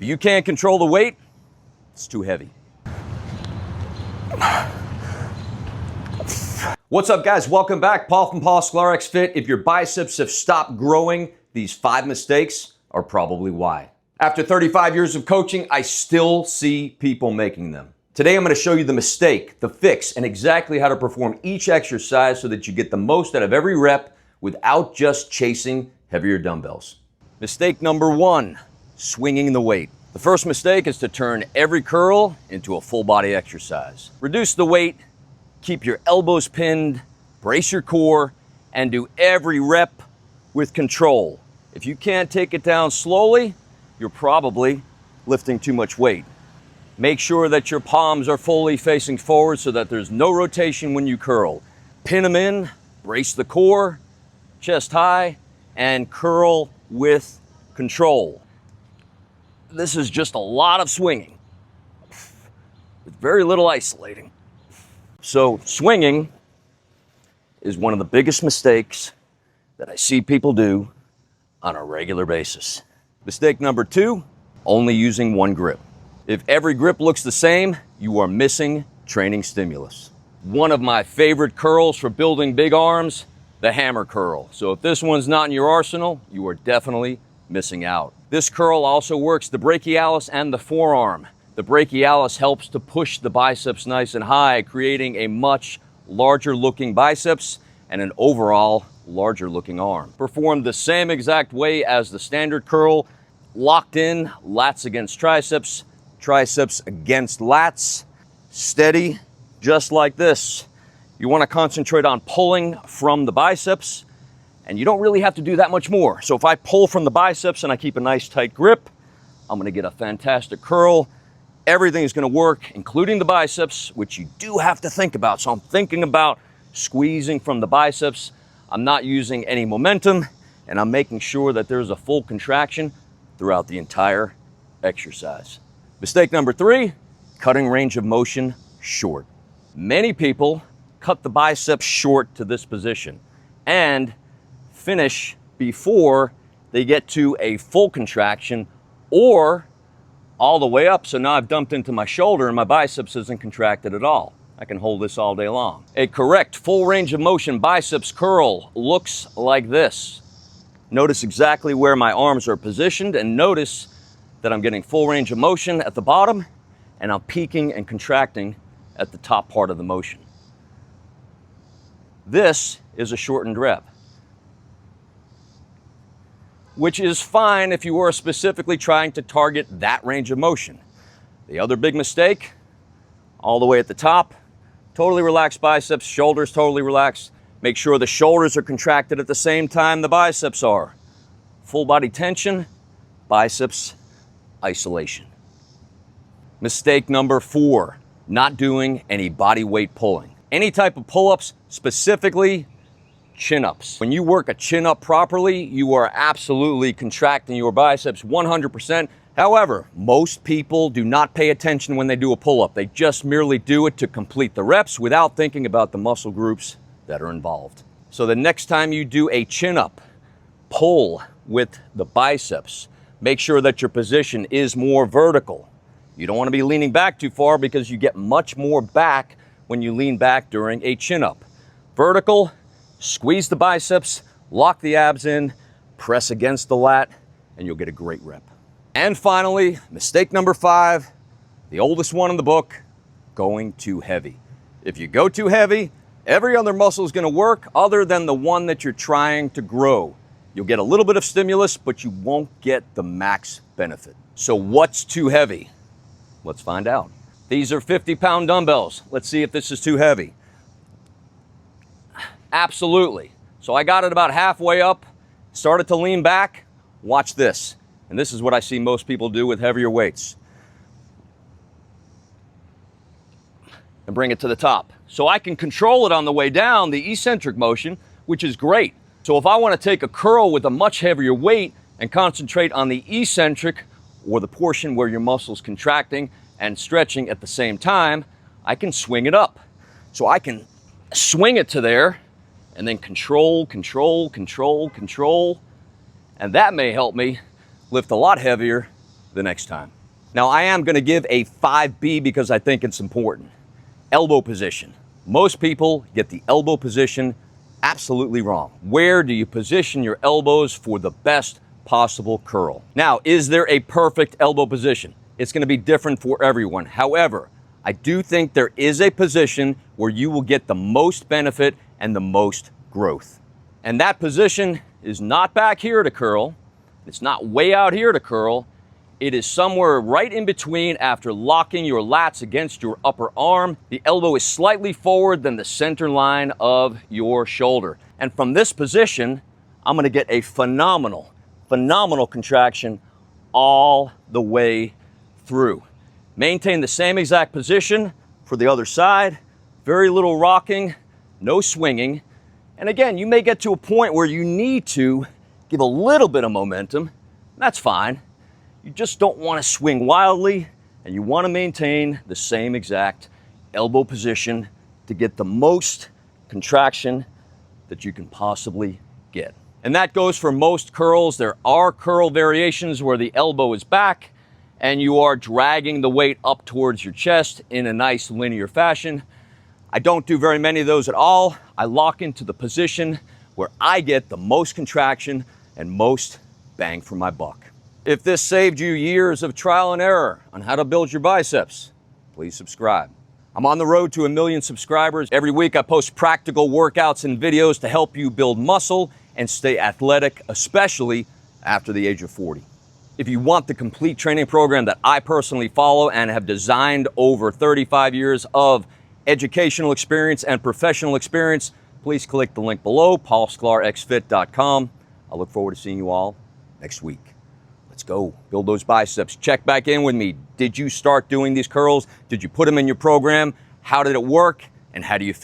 If you can't control the weight, it's too heavy. What's up, guys? Welcome back. Paul from PaulSklarXFit. If your biceps have stopped growing, these 5 mistakes are probably why. After 35 years of coaching, I still see people making them. Today, I'm going to show you the mistake, the fix, and exactly how to perform each exercise so that you get the most out of every rep without just chasing heavier dumbbells. Mistake number 1, swinging the weight. The first mistake is to turn every curl into a full body exercise. Reduce the weight, keep your elbows pinned, brace your core, and do every rep with control. If you can't take it down slowly, you're probably lifting too much weight. Make sure that your palms are fully facing forward so that there's no rotation when you curl. Pin them in, brace the core, chest high, and curl with control. This is just a lot of swinging with very little isolating. So swinging is one of the biggest mistakes that I see people do on a regular basis. Mistake number 2, only using one grip. If every grip looks the same, you are missing training stimulus. One of my favorite curls for building big arms, the hammer curl. So if this one's not in your arsenal, you are definitely missing out. This curl also works the brachialis and the forearm. The brachialis helps to push the biceps nice and high, creating a much larger looking biceps and an overall larger looking arm. Performed the same exact way as the standard curl, locked in, lats against triceps, triceps against lats, steady, just like this. You want to concentrate on pulling from the biceps, and you don't really have to do that much more. So if I pull from the biceps and I keep a nice tight grip, I'm going to get a fantastic curl. Everything is going to work, including the biceps, which you do have to think about. So I'm thinking about squeezing from the biceps. I'm not using any momentum, and I'm making sure that there's a full contraction throughout the entire exercise. Mistake number 3, cutting range of motion short. Many people cut the biceps short to this position and finish before they get to a full contraction or all the way up. So now I've dumped into my shoulder and my biceps isn't contracted at all. I can hold this all day long. A correct full range of motion biceps curl looks like this. Notice exactly where my arms are positioned and notice that I'm getting full range of motion at the bottom and I'm peaking and contracting at the top part of the motion. This is a shortened rep, which is fine if you are specifically trying to target that range of motion. The other big mistake, all the way at the top, totally relaxed biceps, shoulders totally relaxed. Make sure the shoulders are contracted at the same time the biceps are. Full body tension, biceps isolation. Mistake number 4, not doing any body weight pulling. Any type of pull-ups, specifically chin-ups. When you work a chin-up properly, you are absolutely contracting your biceps 100%. However, most people do not pay attention when they do a pull-up. They just merely do it to complete the reps without thinking about the muscle groups that are involved. So the next time you do a chin-up, pull with the biceps. Make sure that your position is more vertical. You don't want to be leaning back too far because you get much more back when you lean back during a chin-up. Vertical, squeeze the biceps, lock the abs in, press against the lat, and you'll get a great rep. And finally, mistake number 5, the oldest one in the book, going too heavy. If you go too heavy, every other muscle is going to work other than the one that you're trying to grow. You'll get a little bit of stimulus, but you won't get the max benefit. So what's too heavy? Let's find out. These are 50-pound dumbbells. Let's see if this is too heavy. Absolutely. So I got it about halfway up, started to lean back. Watch this. And this is what I see most people do with heavier weights. And bring it to the top. So I can control it on the way down, the eccentric motion, which is great. So if I want to take a curl with a much heavier weight and concentrate on the eccentric, or the portion where your muscle's contracting and stretching at the same time, I can swing it up. So I can swing it to there and then control. And that may help me lift a lot heavier the next time. Now, I am going to give a 5B because I think it's important. Elbow position. Most people get the elbow position absolutely wrong. Where do you position your elbows for the best possible curl? Now, is there a perfect elbow position? It's going to be different for everyone. However, I do think there is a position where you will get the most benefit and the most growth. And that position is not back here to curl. It's not way out here to curl. It is somewhere right in between after locking your lats against your upper arm. The elbow is slightly forward than the center line of your shoulder. And from this position, I'm going to get a phenomenal contraction all the way through. Maintain the same exact position for the other side. Very little rocking, no swinging. And again, you may get to a point where you need to give a little bit of momentum. That's fine. You just don't want to swing wildly, and you want to maintain the same exact elbow position to get the most contraction that you can possibly get. And that goes for most curls. There are curl variations where the elbow is back and you are dragging the weight up towards your chest in a nice linear fashion. I don't do very many of those at all. I lock into the position where I get the most contraction and most bang for my buck. If this saved you years of trial and error on how to build your biceps, please subscribe. I'm on the road to 1 million subscribers. Every week I post practical workouts and videos to help you build muscle and stay athletic, especially after the age of 40. If you want the complete training program that I personally follow and have designed over 35 years of educational experience and professional experience, please click the link below, PaulSklarXFit.com. I look forward to seeing you all next week. Let's go build those biceps. Check back in with me. Did you start doing these curls? Did you put them in your program? How did it work? And how do you feel?